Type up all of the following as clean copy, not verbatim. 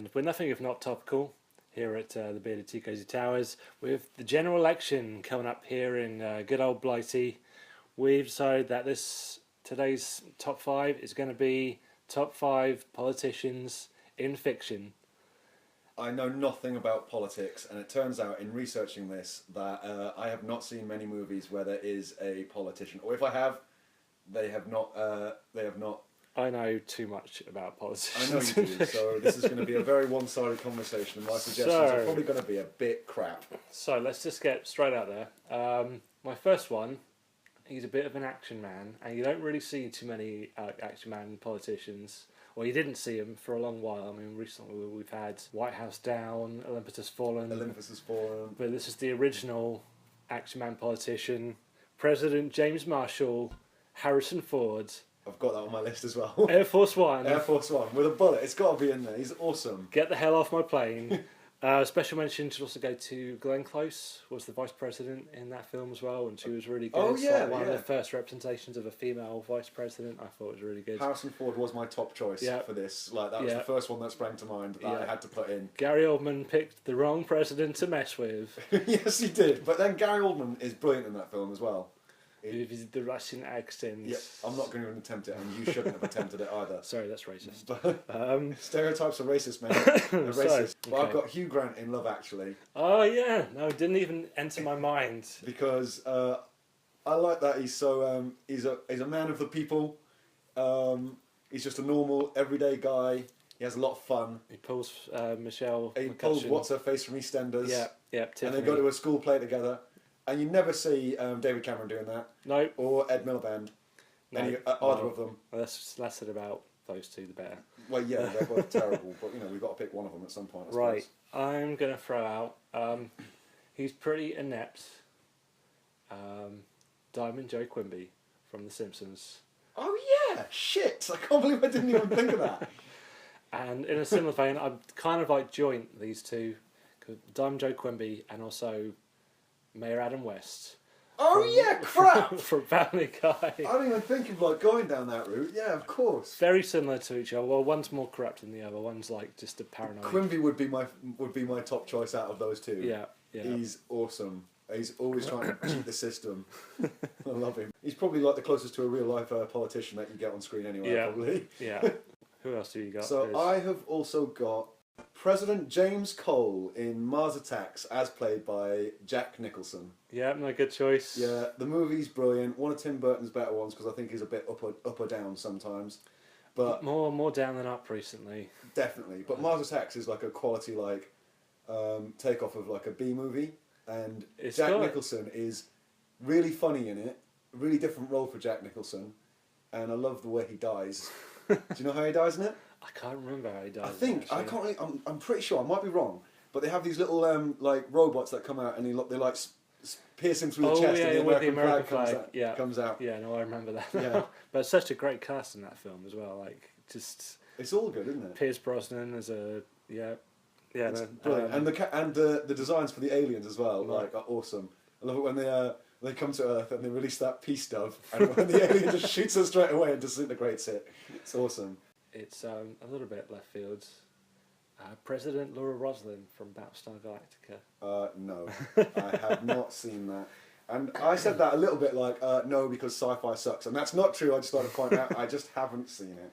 And we're nothing if not topical here at the Bearded Teacosy Towers. With the general election coming up here in good old Blighty, we've decided that today's top 5 is going to be top 5 politicians in fiction. I know nothing about politics, and it turns out in researching this that I have not seen many movies where there is a politician, or if I have, they have not. I know too much about politicians. I know you do, so this is going to be a very one-sided conversation, and my suggestions are probably going to be a bit crap. So let's just get straight out there. My first one, he's a bit of an action man, and you don't really see too many action man politicians. Well, you didn't see him for a long while. I mean, recently we've had White House Down, Olympus Has Fallen. Olympus Has Fallen. But this is the original action man politician, President James Marshall, Harrison Ford. I've got that on my list as well. Air Force One. Air Force One, with a bullet. It's got to be in there. He's awesome. Get the hell off my plane. Special mention should also go to Glenn Close, was the vice president in that film as well, and she was really good. Oh, yeah, one of the first representations of a female vice president. I thought it was really good. Harrison Ford was my top choice for this. Like, that was the first one that sprang to mind that I had to put in. Gary Oldman picked the wrong president to mess with. Yes, he did. But then Gary Oldman is brilliant in that film as well. The Russian accent. Yeah, I'm not going to attempt it, and you shouldn't have attempted it either. Sorry, that's racist. Stereotypes are racist, man. They're racist. But okay. I've got Hugh Grant in Love Actually. Oh yeah, no, it didn't even enter my mind. Because I like that he's so he's a man of the people. He's just a normal, everyday guy. He has a lot of fun. He pulls Michelle. He pulls what's her face from EastEnders. Yeah, Tiffany. And they go to a school play together. And you never see David Cameron doing that. No. Or Ed Miliband. No. Either of them. Well, that's less said about those two, the better. Well, yeah, they're both terrible, but we've got to pick one of them at some point. I right. suppose. I'm gonna throw out. He's pretty inept. Diamond Joe Quimby from The Simpsons. Oh yeah! Shit! I can't believe I didn't even think of that. And in a similar vein, I'd kind of like joint these two, Diamond Joe Quimby and also Mayor Adam West. Oh yeah, crap! From Family Guy. I didn't even think of going down that route. Yeah, of course. Very similar to each other. Well, one's more corrupt than the other. One's like just a paranoid. Quimby would be my top choice out of those two. Yeah. He's awesome. He's always trying to cheat the system. I love him. He's probably like the closest to a real life politician that you get on screen anyway. Yeah. Probably. Yeah. Who else do you got? So I have also got President James Cole in Mars Attacks, as played by Jack Nicholson. Yeah, no, good choice. Yeah, the movie's brilliant. One of Tim Burton's better ones because I think he's a bit up or down sometimes. But more down than up recently. Definitely. But Mars Attacks is like a quality takeoff of like a B movie, and Jack Nicholson is really funny in it. A really different role for Jack Nicholson, and I love the way he dies. Do you know how he dies in it? I can't remember how he dies. I think I can't. Really, I'm pretty sure. I might be wrong, but they have these little robots that come out and they pierce him through the chest, and the American flag comes out. Yeah, no, I remember that. Yeah, but it's such a great cast in that film as well. Like, just it's all good, isn't it? Pierce Brosnan as it's brilliant, and the designs for the aliens as well, are awesome. I love it when they come to Earth and they release that peace dove, and when the alien just shoots her straight away and disintegrates it. It's awesome. It's a little bit left field. President Laura Roslin from Battlestar Galactica. No, I have not seen that. And I said that a little bit no, because sci-fi sucks. And that's not true, I just like to point out, I just haven't seen it.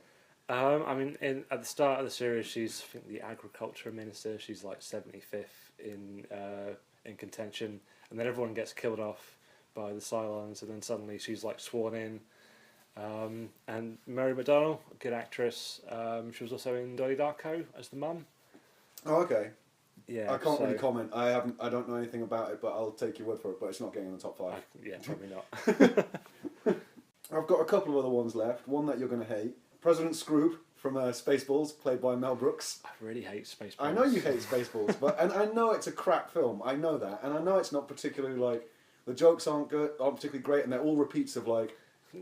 I mean, at the start of the series, she's, I think, the agriculture minister. She's like 75th in contention. And then everyone gets killed off by the Cylons. And then suddenly she's like sworn in. And Mary McDonnell, a good actress. She was also in Donnie Darko as the mum. Oh, okay. Yeah, I can't really comment. I don't know anything about it, but I'll take your word for it. But it's not getting in the top 5. Yeah, probably not. I've got a couple of other ones left. One that you're going to hate. President Scroope from Spaceballs, played by Mel Brooks. I really hate Spaceballs. I know you hate Spaceballs, and I know it's a crap film. I know that, and I know it's not particularly the jokes aren't particularly great, and they're all repeats of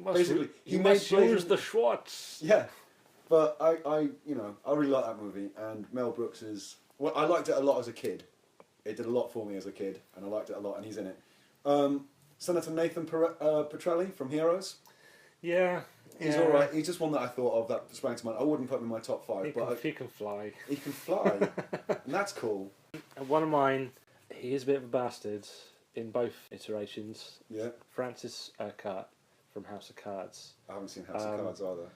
basically he must use the Schwartz. Yeah, but I really like that movie, and Mel Brooks is. Well, I liked it a lot as a kid. It did a lot for me as a kid, and I liked it a lot, and he's in it. Senator Nathan Petrelli from Heroes. Yeah, He's all right. He's just one that I thought of that sprang to mind. I wouldn't put him in my top 5, but he can fly. He can fly, and that's cool. And one of mine, he is a bit of a bastard in both iterations. Yeah. Francis Urquhart from House of Cards. I haven't seen House of Cards either.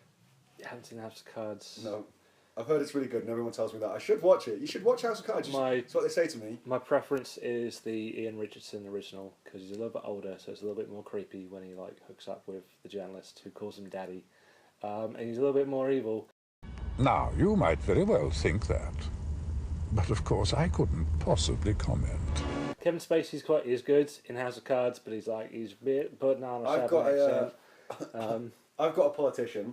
You haven't seen House of Cards? No. I've heard it's really good, and everyone tells me that I should watch it. You should watch House of Cards. That's what they say to me. My preference is the Ian Richardson original because he's a little bit older, so it's a little bit more creepy when he hooks up with the journalist who calls him Daddy, and he's a little bit more evil. Now, you might very well think that, but of course I couldn't possibly comment. Kevin Spacey's is good in House of Cards, but he's putting on a accent. I've got a politician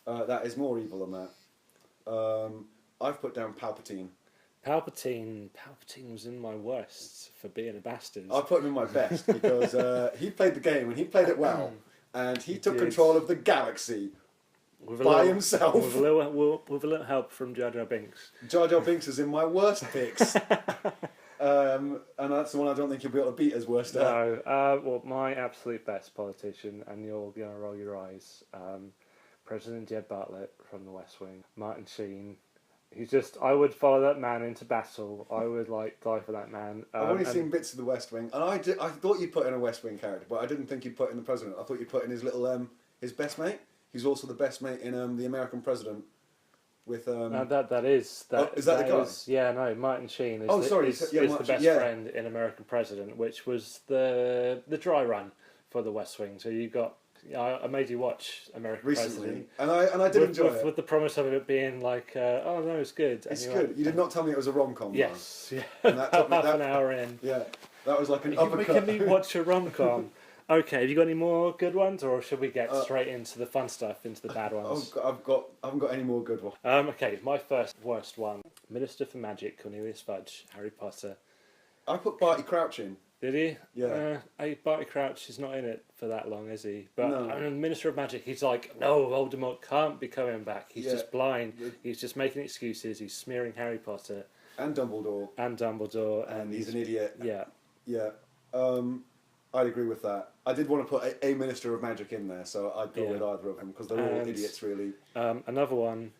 that is more evil than that. I've put down Palpatine. Palpatine was in my worst for being a bastard. I put him in my best because he played the game and he played it well, and he took control of the galaxy by himself with a little help from Jar Jar Binks. Jar Jar Binks is in my worst picks, and that's the one I don't think you'll be able to beat as worst. No, well, my absolute best politician, and you're gonna roll your eyes. President Jed Bartlett from The West Wing, Martin Sheen. I would follow that man into battle. I would die for that man. I've only seen bits of The West Wing, and I thought you'd put in a West Wing character, but I didn't think you'd put in the president. I thought you'd put in his little his best mate. He's also the best mate in The American President. With is that the guy? Yeah, no, Martin Sheen is the best friend in American President, which was the dry run for The West Wing. So you got. I made you watch American recently, President, and I did enjoy it with the promise of it being oh no, it's good. It's good. You did not tell me it was a rom-com. Yes, yeah. And that took me half an hour in. Yeah, that was like an uppercut. Can we watch a rom-com? Okay, have you got any more good ones, or should we get straight into the fun stuff, into the bad ones? I haven't got any more good ones. Okay, my first worst one: Minister for Magic, Cornelius Fudge, Harry Potter. I put Barty Crouch in. Did he? Yeah. Barty Crouch is not in it for that long, is he? But no. Minister of Magic, he's like, no, Voldemort can't be coming back. He's just blind. He's just making excuses. He's smearing Harry Potter. And Dumbledore. And he's an idiot. Yeah. Yeah. I'd agree with that. I did want to put a Minister of Magic in there, so I'd go with either of them, because they're all idiots, really. Another one,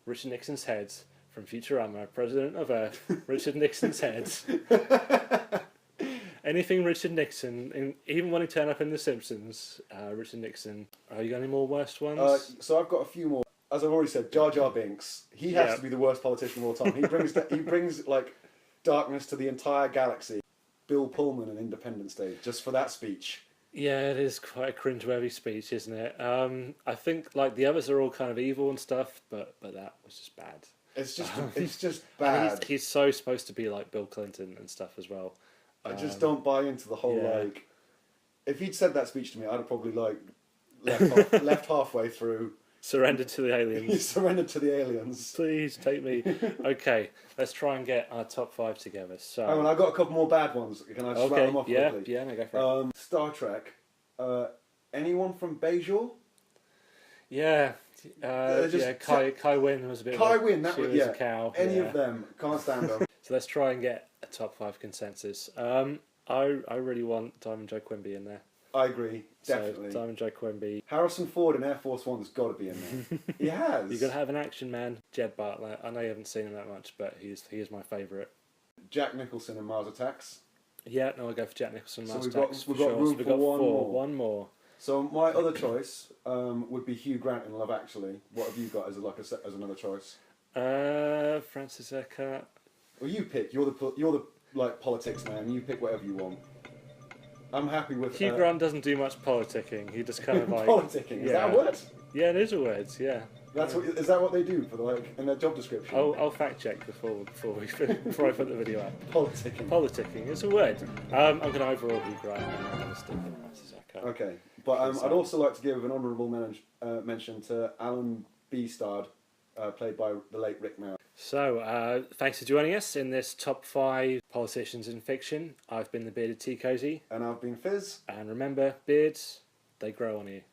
Richard Nixon's head from Futurama, President of Earth, Richard Nixon's head. Anything Richard Nixon, even when he turned up in The Simpsons, Richard Nixon. You got any more worst ones? So I've got a few more. As I've already said, Jar Jar Binks. He has to be the worst politician of all time. He brings darkness to the entire galaxy. Bill Pullman in Independence Day, just for that speech. Yeah, it is quite a cringeworthy speech, isn't it? I think the others are all kind of evil and stuff, but that was just bad. It's just bad. He's so supposed to be like Bill Clinton and stuff as well. I just don't buy into the whole If he'd said that speech to me, I'd have probably left halfway through. Surrendered to the aliens. He surrendered to the aliens. Please take me. Okay, let's try and get our top 5 together. So, hang on, I've got a couple more bad ones. Can I just rattle them off quickly? Yeah, no, go for it. Star Trek. Anyone from Bajor? Yeah. Kai Wynn was a bit. Kai Wynn, that was a cow. Any of them, can't stand them. So let's try and get a top 5 consensus. I really want Diamond Joe Quimby in there. I agree, definitely. So, Diamond Joe Quimby. Harrison Ford in Air Force One's got to be in there. He has. You got to have an action man. Jed Bartlett. I know you haven't seen him that much, but he is my favourite. Jack Nicholson in Mars Attacks. Yeah, no, I'll go for Jack Nicholson in Mars Attacks. We've got room for one more. One more. So my other choice would be Hugh Grant in Love Actually. What have you got as another choice? Francis Urquhart. Well, you pick. You're the politics man. You pick whatever you want. I'm happy with. Hugh Grant doesn't do much politicking. He just kind of politicking. Is that a word? Yeah, it is a word. Yeah. Is that what they do for in their job description? I'll fact check before I put the video up. Politicking. It's a word. I'm going to overall Hugh Grant. I'm going to stick in Francis Urquhart. Okay, but I'd also like to give an honourable mention to Alan Beastard, played by the late Rick Merrill. So, thanks for joining us in this top 5 politicians in fiction. I've been the Bearded Teacosy. And I've been FIZ. And remember, beards, they grow on you.